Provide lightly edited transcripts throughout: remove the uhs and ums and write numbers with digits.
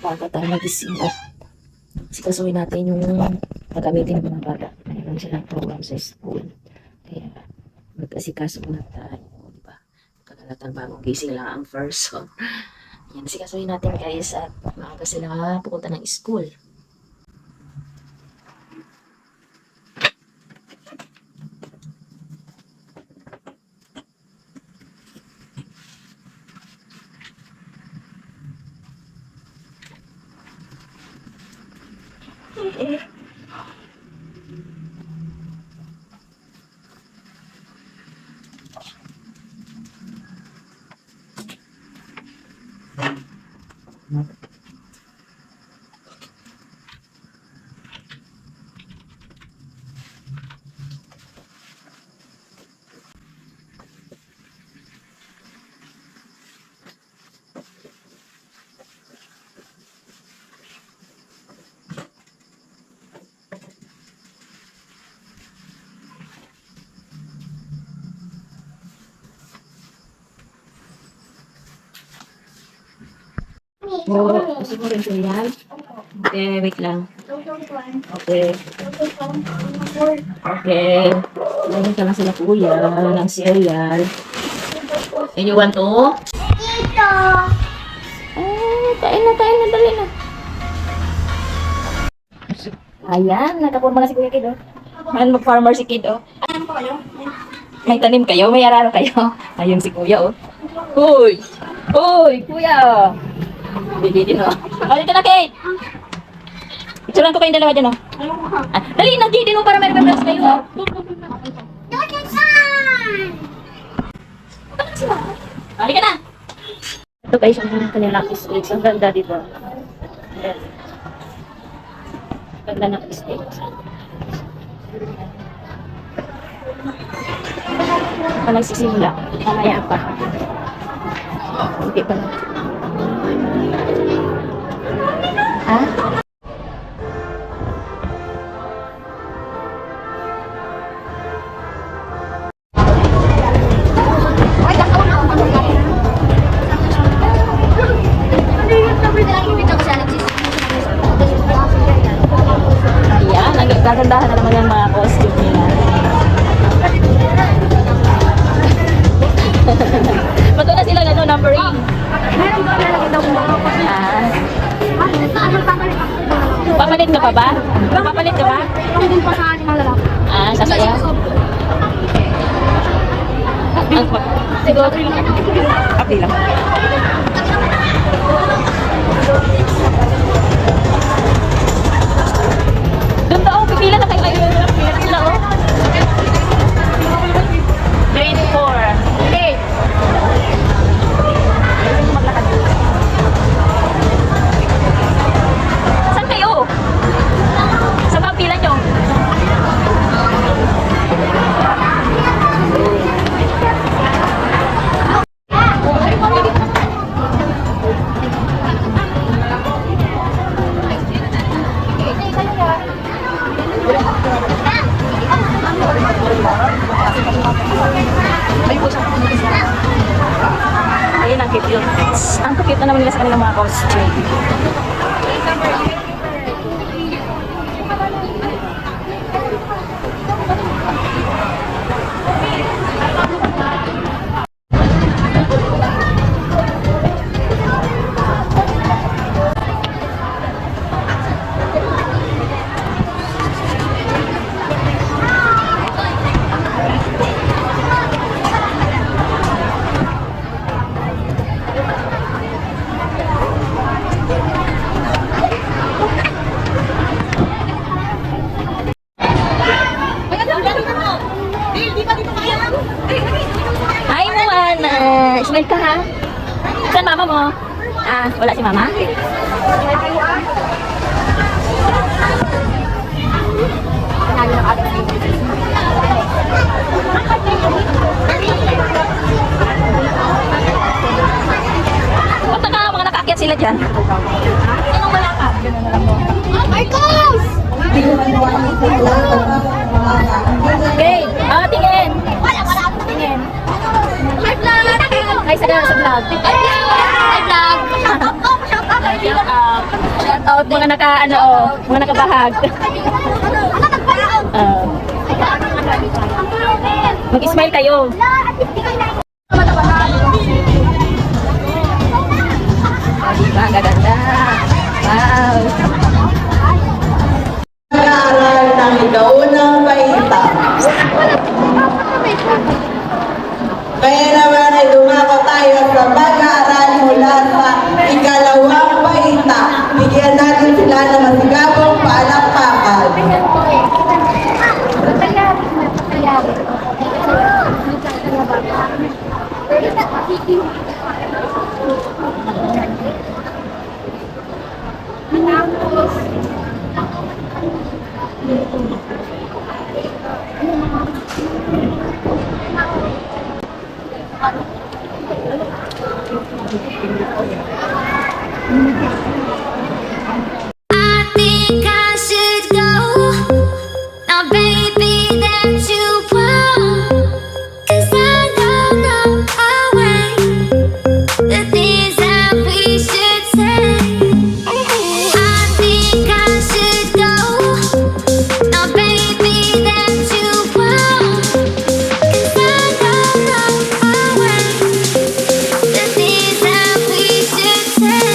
Bago tayo mag-isip. Sikasuhin natin yung gagamitin ng mga bata. Mayroon silang program sa school. Kaya mag-asikaso muna tayo. Diba? Kagalatang bagong gising lang ang first. So, yan, sikasuhin natin guys at maaga sila pupunta ng school. Oh, siguro ito yan. Okay, wait lang. Okay. Okay. Lagyan ka lang sila kuya ng cereal. And you want to? Dito! Kain na, dali na. Ayan, nakapurma na si Kuya Kid, oh. Ayan, mag-farmer si Kid, oh. Ano po kayo? May tanim kayo, may araro kayo. Ayun si Kuya, oh. Uy! Uy, Kuya! Bili din, oh. Oh, dito na, Kid! Ituran ko kayong dalawa dyan, oh. Dali na, Kid, para may reference kayo, oh. Dito saan? Halika na! Ito guys, ang kanilang stage. Ang ganda dito. Ayan. Ganda ng stage. Pa nagsisimula. Mamaya pa. Hindi pa na. Ha? Ayan, gagandahan na naman yung mga costume nila. Bato na sila ano, numbering. Meron ba nalagay daw mo? Papalit ka pa ba? Papalit ka ba? Hindi din pa sa ating mga lalaki. Sasaya? Siguro. Okay lang. Doon daw, pipila na kayo. Pipila, oh. Grade 4. Okay. Saan kayo? Saan ba ang pila nyo? Ayun, ang cute yun. Ang cute na naman nila sa kanilang mga costume. Hi, Moana! Smile ka, ha? Saan mama mo? Wala si mama? Punta ka, mga nakaakyat sila dyan. Anong malakad? Marcos! Okay, tingin. Wala ako tingin. Hi, vlog! Ay, sa vlog. Hi, vlog! Shout out! Shout out mga mga nakabahag. Mag-smile kayo. Diba, ang gaganda. Wow. Pag-aaral ng ikaunang baita. Kaya naman ay dumako tayo sa pag-aaral mula sa ikalawang baita. Bigyan natin sila ng masigabong palakpakan. I think I should go. Now, baby, that you won't. 'Cause I don't know a way, the things that we should say. I think I should go. Now, baby, that you won't. 'Cause I don't know a way, the things that we should say.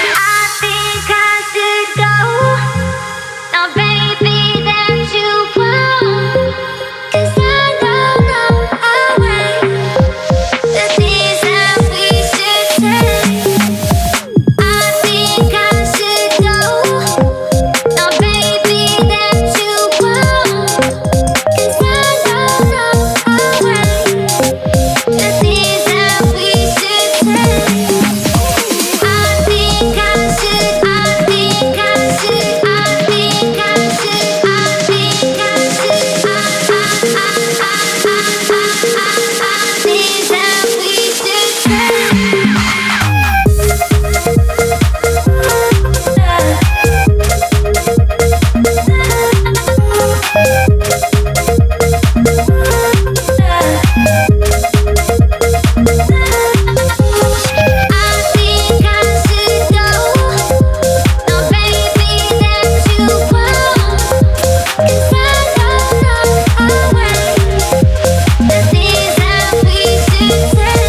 I think I should go. Now, baby, that you won't. 'Cause I don't know a way, the things that we should say. I think I should go. Now, baby, that you won't. 'Cause I don't know a way, the things that we should say. I think I should, I think I should, I think I should, I think I should, things that we should say. I think I should go. Now, baby, that you won't. 'Cause I don't know a way, the things that we should say.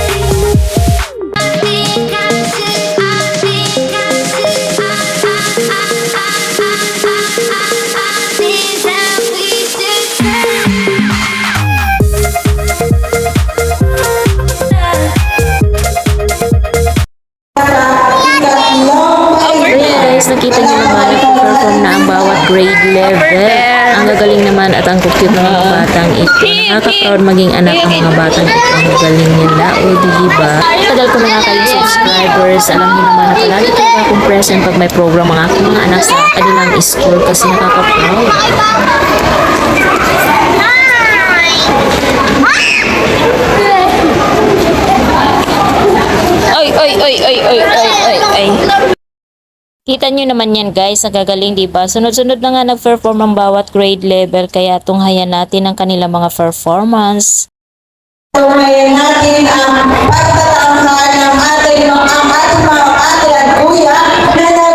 I think I should, I think I should, things that we should say. Ikatlong Ayan guys, nakita niyo naman nag-perform na ang bawat grade level. Ang gagaling naman at ang cute ng mga batang ito. Nakaka-proud maging anak ang mga batang ito. Ang gagaling nila. O diba? Tagal ko na nga kayong subscribers. Alam niyo naman na palagi talaga akong present pag may program ang aking mga anak sa kanilang school kasi nakaka-proud. Oy, oy, oy, oy, oy, oy, oy, oy. Kita nyo naman yan guys, nagagaling diba? Sunod-sunod na nga nag-perform ang bawat grade level kaya tunghayan natin ang kanilang mga performance. Tumayan natin ang pagtatangkal ng ating mga ate at kuya na